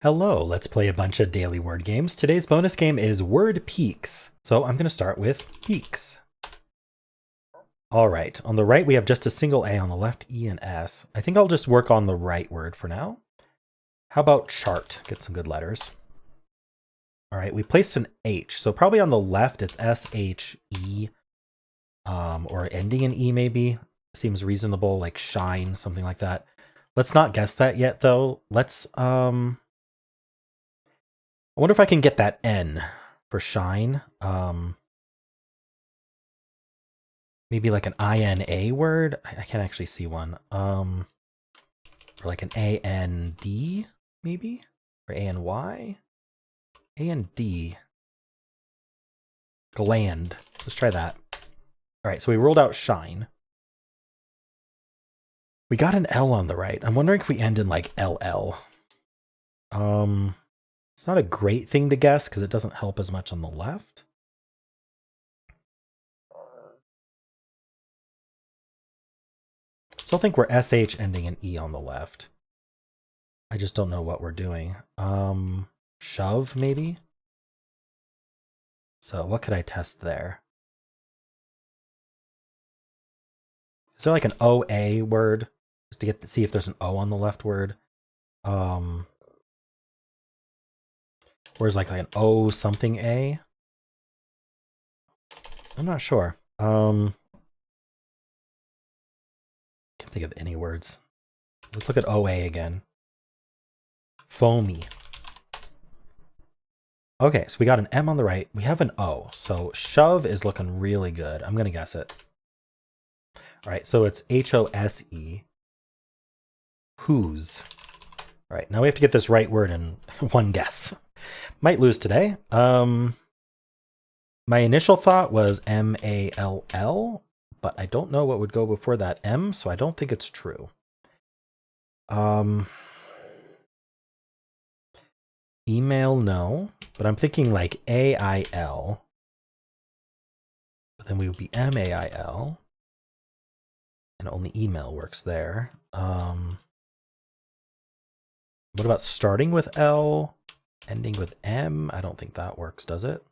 Hello, let's play a bunch of daily word games. Today's bonus game is Word Peaks. So I'm going to start with peaks. All right, on the right we have just a single A, on the left E and S. I think I'll just work on the right word for now. How about chart? Get some good letters. All right, we placed an H, so probably on the left it's S-H-E, or ending in E maybe. Seems reasonable, like shine, something like that. Let's not guess that yet though. Let's, I wonder if I can get that N for shine. Maybe like an I-N-A word. I can't actually see one. Or like an A-N-D, maybe? Or A-N-Y? A-N-D. Gland. Let's try that. All right, so we rolled out shine. We got an L on the right. I'm wondering if we end in like LL. It's not a great thing to guess because it doesn't help as much on the left. Still think we're SH ending in E on the left. I just don't know what we're doing. Shove, maybe? So what could I test there? Is there like an OA word? Just to get to see if there's an O on the left word. Where's like an O something A? I'm not sure. Can't think of any words. Let's look at OA again. Foamy. Okay, so we got an M on the right. We have an O. So shove is looking really good. I'm going to guess it. All right, so it's H-O-S-E. Whose. All right, now we have to get this right word in one guess. Might lose today. My initial thought was M-A-L-L, but I don't know what would go before that M, so I don't think it's true. Email, no, but I'm thinking like A-I-L. But then we would be M-A-I-L. And only email works there. What about starting with L, ending with M? I don't think that works, does it?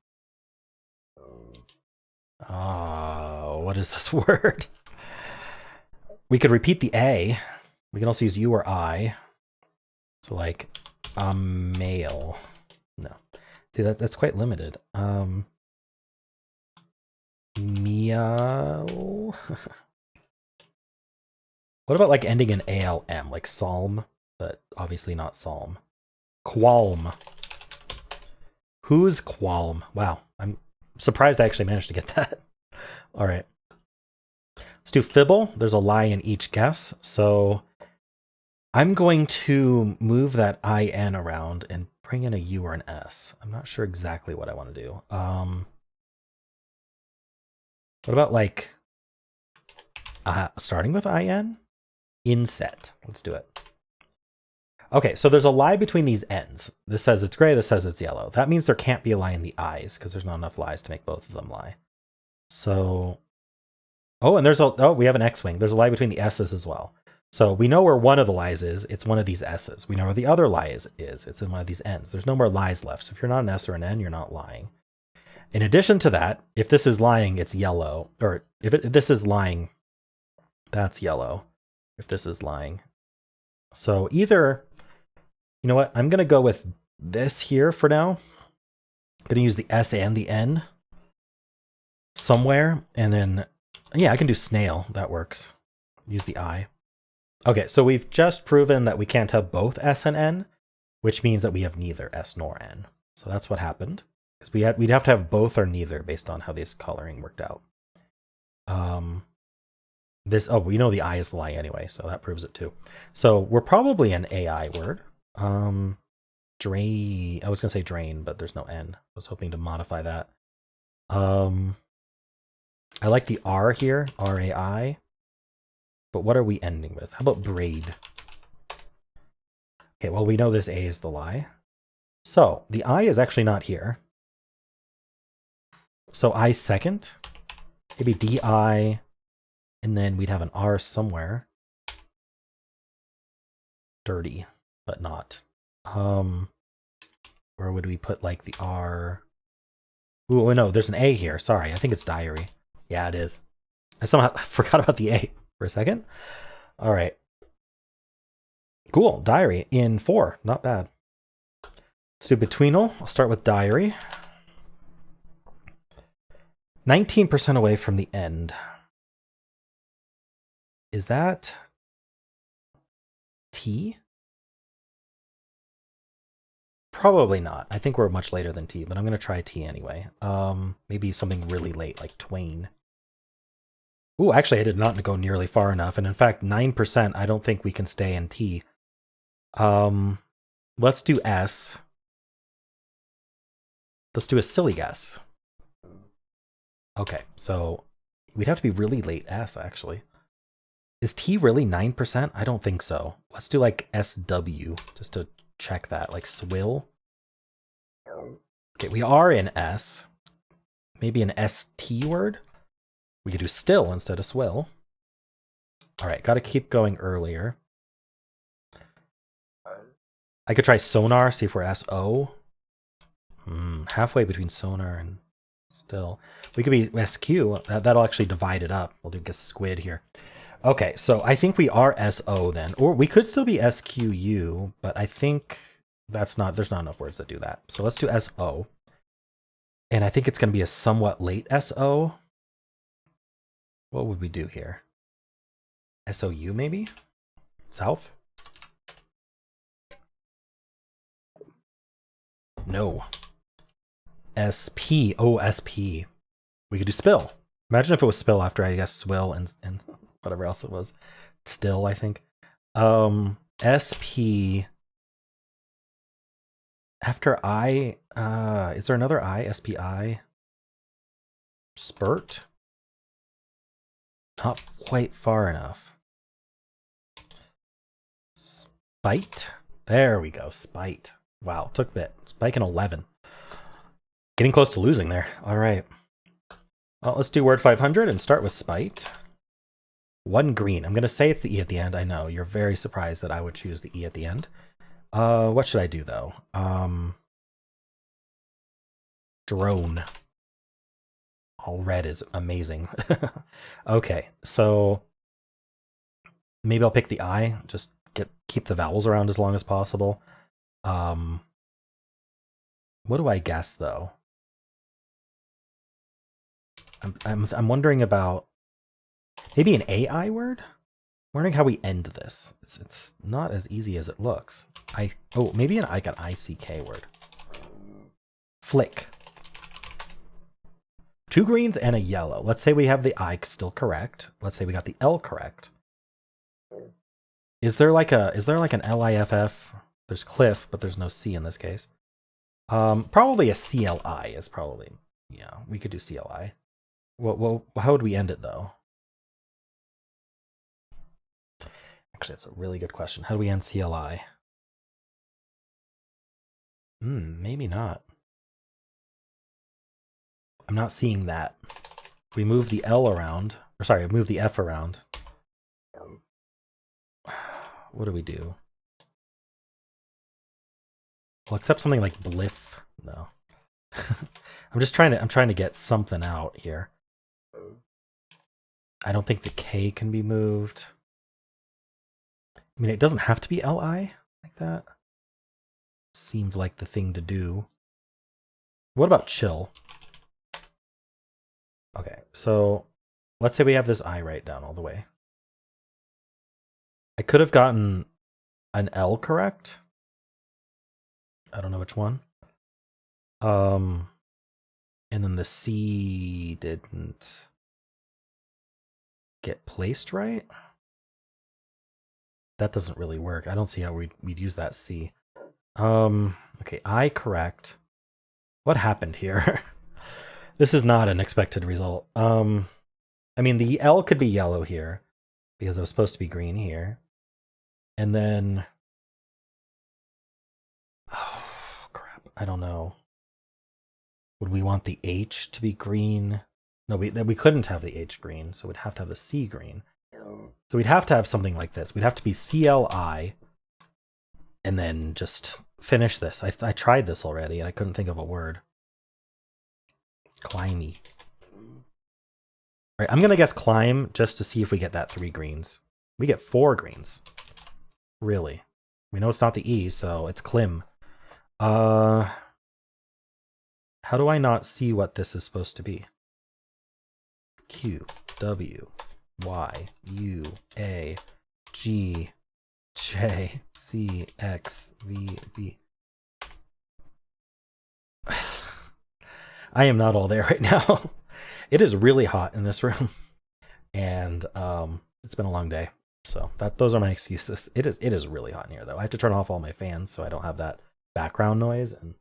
Oh, what is this word? We could repeat the A. We can also use U or I. So like male. No. See, that's quite limited. Meow. What about like ending in ALM, like psalm, but obviously not psalm. Qualm. Who's qualm? Wow, I'm surprised I actually managed to get that. All right. Let's do Fibble. There's a lie in each guess. So I'm going to move that IN around and bring in a U or an S. I'm not sure exactly what I want to do. What about like starting with IN? Inset. Let's do it. Okay, so there's a lie between these ends. This says it's gray, this says it's yellow. That means there can't be a lie in the I's because there's not enough lies to make both of them lie. So, oh, and we have an X-wing. There's a lie between the S's as well. So we know where one of the lies is. It's one of these S's. We know where the other lie is. It's in one of these N's. There's no more lies left. So if you're not an S or an N, you're not lying. In addition to that, if this is lying, it's yellow. Or if this is lying, that's yellow. If this is lying. So either, you know what? I'm going to go with this here for now. I'm going to use the S and the N somewhere. And then, yeah, I can do snail. That works. Use the I. Okay, so we've just proven that we can't have both S and N, which means that we have neither S nor N. So that's what happened. Because we'd have to have both or neither based on how this coloring worked out. We know the I is the lie anyway, so that proves it too. So we're probably an AI word. Drain. I was gonna say drain, but there's no N. I was hoping to modify that. I like the R here, R-A-I. But what are we ending with? How about braid? Okay, well, we know this A is the lie. So the I is actually not here. So I second. Maybe D-I. And then we'd have an R somewhere. Dirty, but not. Or would we put like the R? Ooh, no, there's an A here. Sorry, I think it's diary. Yeah, it is. I somehow forgot about the A for a second. All right. Cool, diary in 4, not bad. Let's do Betweenle. I'll start with diary. 19% away from the end. Is that T? Probably not. I think we're much later than T, but I'm going to try T anyway. Maybe something really late, like Twain. Ooh, actually, I did not go nearly far enough. And in fact, 9%, I don't think we can stay in T. Let's do S. Let's do a silly guess. Okay, so we'd have to be really late S, actually. Is T really 9%? I don't think so. Let's do like SW, just to check that, like swill. Okay, we are in S. Maybe an ST word? We could do still instead of swill. All right, got to keep going earlier. I could try sonar, see if we're SO. Halfway between sonar and still. We could be SQ. That'll actually divide it up. We'll do a squid here. Okay, so I think we are SO then. Or we could still be SQU, but I think there's not enough words that do that. So let's do SO. And I think it's going to be a somewhat late SO. What would we do here? SOU maybe? South? No. SP. Oh, SP. We could do spill. Imagine if it was spill after, I guess, swill and whatever else it was. Still, I think. SP. After I, is there another I? SPI? Spurt? Not quite far enough. Spite? There we go. Spite. Wow, took a bit. Spike in 11. Getting close to losing there. All right. Well, let's do word 500 and start with spite. 1 green. I'm going to say it's the E at the end. I know. You're very surprised that I would choose the E at the end. What should I do, though? Drone. All red is amazing. Okay, so maybe I'll pick the I. Just keep the vowels around as long as possible. What do I guess, though? I'm wondering about maybe an AI word. I'm wondering how we end this. It's not as easy as it looks. Maybe like an ICK word. Flick. 2 greens and a yellow. Let's say we have the I still correct. Let's say we got the L correct. Is there like an LIFF? There's Cliff, but there's no C in this case. Probably a CLI is probably, yeah, we could do CLI. Well, how would we end it though? Actually, that's a really good question. How do we end CLI? Maybe not. I'm not seeing that. We move the L around, or sorry, move the F around. What do we do? Well, except something like bliff. No. I'm trying to get something out here. I don't think the K can be moved. I mean, it doesn't have to be LI like that. Seemed like the thing to do. What about chill? Okay, so let's say we have this I right down all the way. I could have gotten an L correct. I don't know which one. And then the C didn't get placed right. That doesn't really work. I don't see how we'd use that C. Okay, I correct. What happened here? This is not an expected result. I mean, the L could be yellow here because it was supposed to be green here. And then, oh, crap. I don't know. Would we want the H to be green? No, we couldn't have the H green, so we'd have to have the C green. So we'd have to have something like this. We'd have to be CLI and then just finish this. I tried this already and I couldn't think of a word. Climby. All right, I'm going to guess climb just to see if we get that 3 greens. We get 4 greens. Really? We know it's not the E, so it's clim. How do I not see what this is supposed to be? Q, W, Y, U, A, G, J, C, X, V, B. I am not all there right now. It is really hot in this room, and it's been a long day. So those are my excuses. It is really hot in here, though. I have to turn off all my fans so I don't have that background noise. And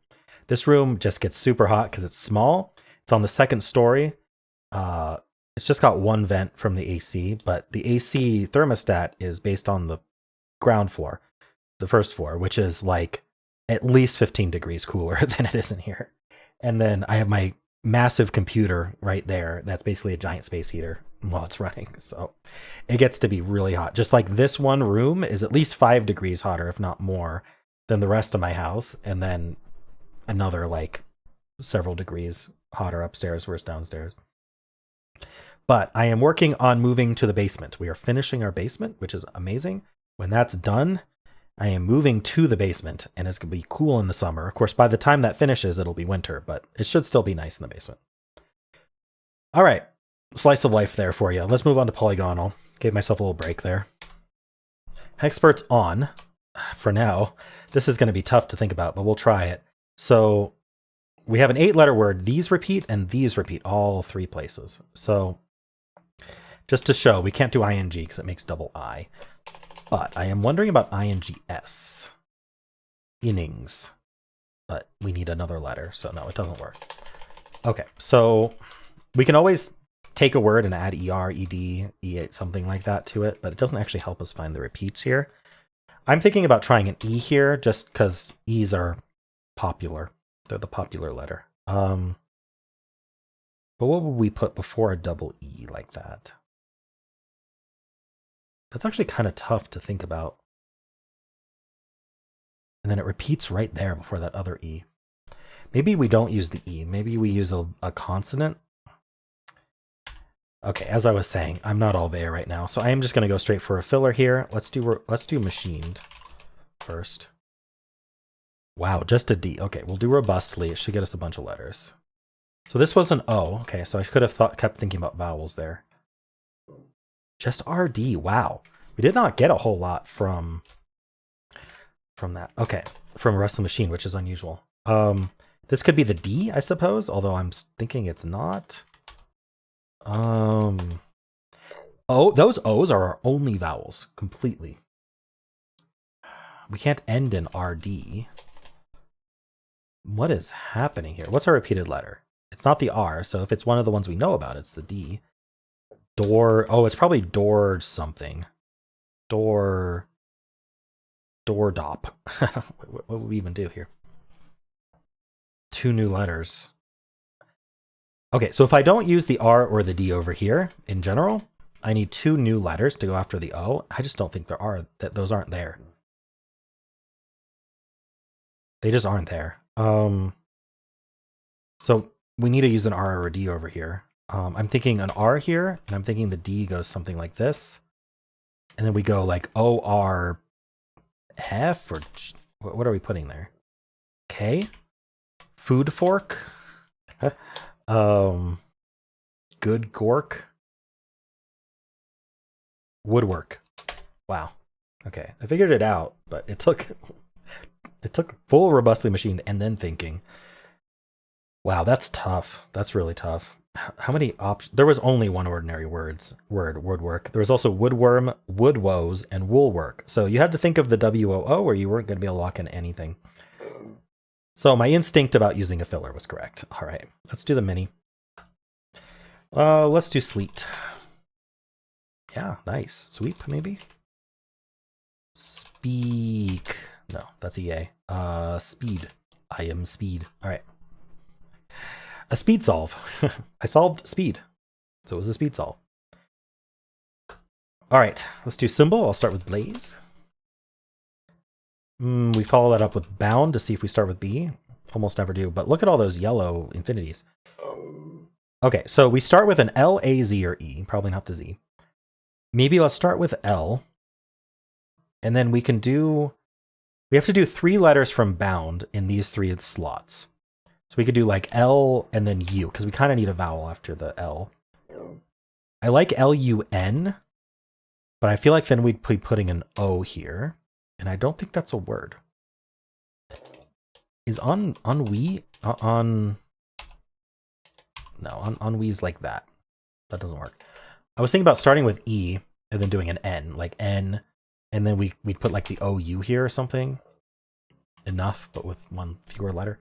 this room just gets super hot because it's small. It's on the 2nd story. It's just got 1 vent from the AC, but the AC thermostat is based on the ground floor, the 1st floor, which is like at least 15 degrees cooler than it is in here. And then I have my massive computer right there. That's basically a giant space heater while it's running. So it gets to be really hot. Just like this one room is at least 5 degrees hotter, if not more, than the rest of my house. And then another like several degrees hotter upstairs versus downstairs. But I am working on moving to the basement. We are finishing our basement, which is amazing. When that's done, I am moving to the basement, and it's going to be cool in the summer. Of course, by the time that finishes, it'll be winter, but it should still be nice in the basement. All right, slice of life there for you. Let's move on to Polygonle. Gave myself a little break there. Hexpert's on. For now, this is going to be tough to think about, but we'll try it. So we have an 8-letter word. These repeat, and these repeat all 3 places. So just to show, we can't do ing because it makes double I. But I am wondering about ings. Innings. But we need another letter, so no, it doesn't work. Okay, so we can always take a word and add er, ed, e8, something like that to it, but it doesn't actually help us find the repeats here. I'm thinking about trying an e here, just because e's are popular. They're the popular letter. But what would we put before a double e like that? That's actually kind of tough to think about. And then it repeats right there before that other E. Maybe we don't use the E. Maybe we use a consonant. Okay, as I was saying, I'm not all there right now, so I am just going to go straight for a filler here. Let's do machined first. Wow, just a D. Okay, we'll do robustly. It should get us a bunch of letters. So this was an O. Okay, so I could have kept thinking about vowels there. Just RD. Wow. We did not get a whole lot from that. Okay. From Rust Machine, which is unusual. This could be the D, I suppose, although I'm thinking it's not. Oh, those O's are our only vowels completely. We can't end in RD. What is happening here? What's our repeated letter? It's not the R, so if it's one of the ones we know about, it's the D. Door. Oh, it's probably door something. Doordop. What would we even do here? 2 new letters. Okay, so if I don't use the R or the D over here, in general, I need 2 new letters to go after the O. I just don't think there are, that those aren't there. They just aren't there. So we need to use an R or a D over here. I'm thinking an R here, and I'm thinking the D goes something like this. And then we go like ORF, or what are we putting there? K? Food fork? Good gork? Woodwork. Wow. Okay, I figured it out, but it took full robustly machined and then thinking. Wow, that's tough. That's really tough. How many options? There was only one ordinary word, woodwork. There was also woodworm, woodwoes, and woolwork. So you had to think of the WOO, or you weren't going to be able to lock in anything. So my instinct about using a filler was correct. All right, let's do the mini. Let's do sleet. Yeah, nice. Sweep, maybe? Speak. No, that's EA. Speed. I am speed. All right. A speed solve. I solved speed. So it was a speed solve. All right, let's do symbol. I'll start with blaze. We follow that up with bound to see if we start with B. Almost never do, but look at all those yellow infinities. Okay, so we start with an L, A, Z, or E. Probably not the Z. Maybe let's start with L. And then we have to do 3 letters from bound in these 3 slots. So we could do like L and then U, because we kind of need a vowel after the L. I like L-U-N, but I feel like then we'd be putting an O here. And I don't think that's a word. Is ennui? No, ennui is like that. That doesn't work. I was thinking about starting with E and then doing an N, like N, and then we'd put like the OU here or something. Enough, but with 1 fewer letter.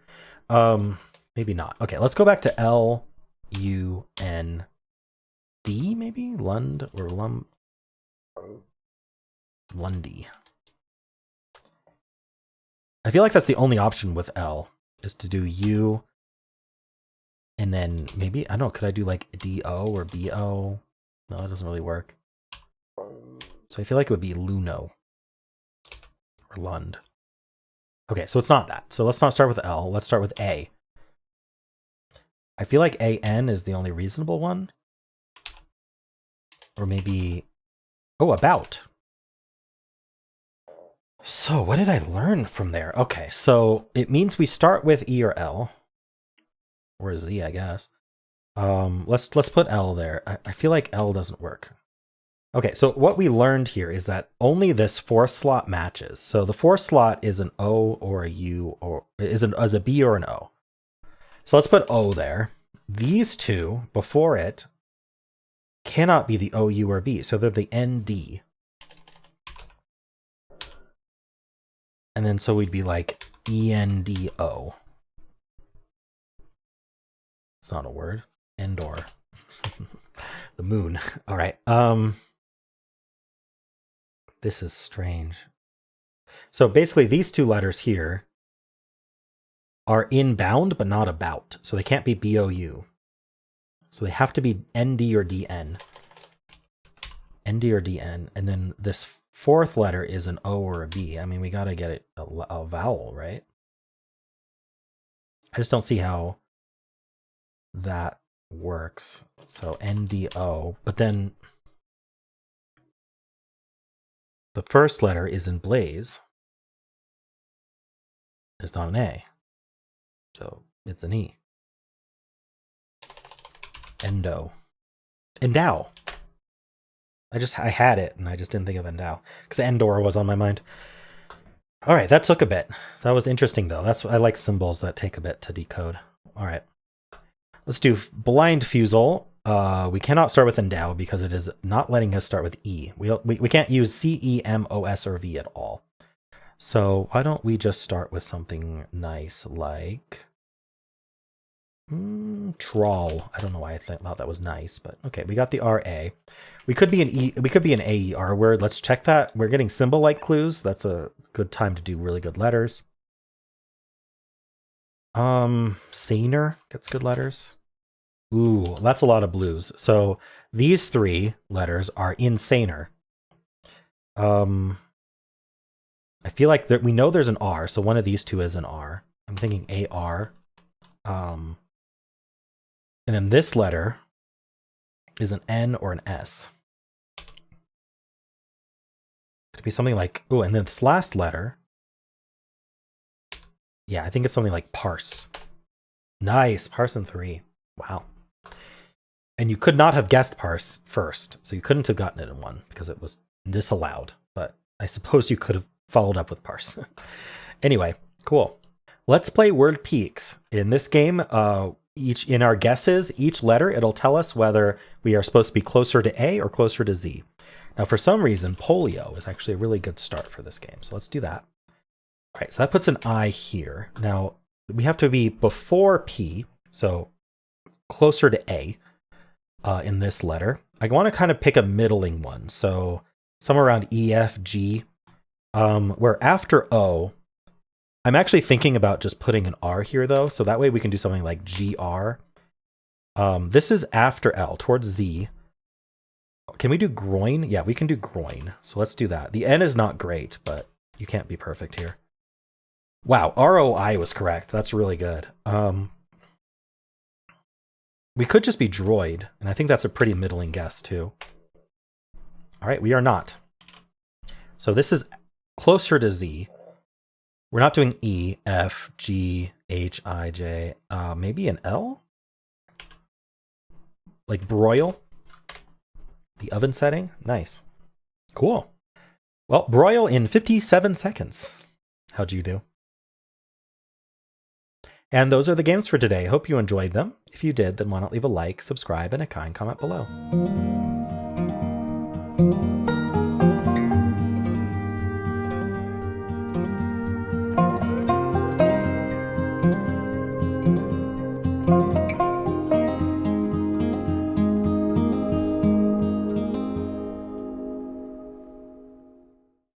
Maybe not. Okay, let's go back to L-U-N-D, maybe? Lund or Lundy. I feel like that's the only option with L, is to do U, and then maybe, I don't know, could I do like D-O or B-O? No, it doesn't really work. So I feel like it would be Luno or Lund. Okay, so it's not that. So let's not start with L. Let's start with A. I feel like A-N is the only reasonable one. Or maybe, oh, about. So what did I learn from there? Okay, so it means we start with E or L. Or Z, I guess. Let's put L there. I feel like L doesn't work. Okay, so what we learned here is that only this 4th slot matches. So the 4th slot is an O or a U, or is a B or an O. So let's put O there. These 2 before it cannot be the O, U, or B. So they're the ND. And then so we'd be like ENDO. It's not a word. Endor. The moon. All right. This is strange. So basically these 2 letters here are in bound but not about. So they can't be B-O-U. So they have to be ND or DN. ND or DN. And then this 4th letter is an O or a B. I mean, we got to get it a vowel, right? I just don't see how that works. So NDO, but then the 1st letter is in blaze. It's not an A. So it's an E. Endo. Endow. I had it and I just didn't think of endow because Endor was on my mind. All right, that took a bit. That was interesting though. I like symbols that take a bit to decode. All right, let's do blind Fusele. We cannot start with endow because it is not letting us start with E. We can't use C, E, M, O, S, or V at all. So why don't we just start with something nice like Troll. I don't know why I thought that was nice, but okay, we got the RA. We could be an E. We could be an AER word. Let's check that. We're getting Symble-like clues. That's a good time to do really good letters. Saner gets good letters. Ooh, that's a lot of blues. So these 3 letters are in Saner. I feel like we know there's an R, so one of these 2 is an R. I'm thinking AR. And then this letter is an N or an S. Could be something like, oh, and then this last letter. Yeah, I think it's something like parse. Nice, parse in 3. Wow. And you could not have guessed parse first, so you couldn't have gotten it in 1 because it was disallowed. But I suppose you could have followed up with parse. Anyway, cool. Let's play word peaks. In this game, in our guesses, each letter, it'll tell us whether we are supposed to be closer to A or closer to Z. Now, for some reason, polio is actually a really good start for this game. So let's do that. All right, so that puts an I here. Now, we have to be before P, so closer to A in this letter. I want to kind of pick a middling one. So somewhere around E, F, G, where after O, I'm actually thinking about just putting an R here, though. So that way we can do something like GR. This is after L, towards Z. Can we do groin? Yeah, we can do groin. So let's do that. The N is not great, but you can't be perfect here. Wow, ROI was correct. That's really good. We could just be droid, and I think that's a pretty middling guess too. All right, we are not. So this is closer to Z. We're not doing E, F, G, H, I, J. Maybe an L? Like broil? The oven setting? Nice. Cool. Well, broil in 57 seconds. How'd you do? And those are the games for today. Hope you enjoyed them. If you did, then why not leave a like, subscribe, and a kind comment below.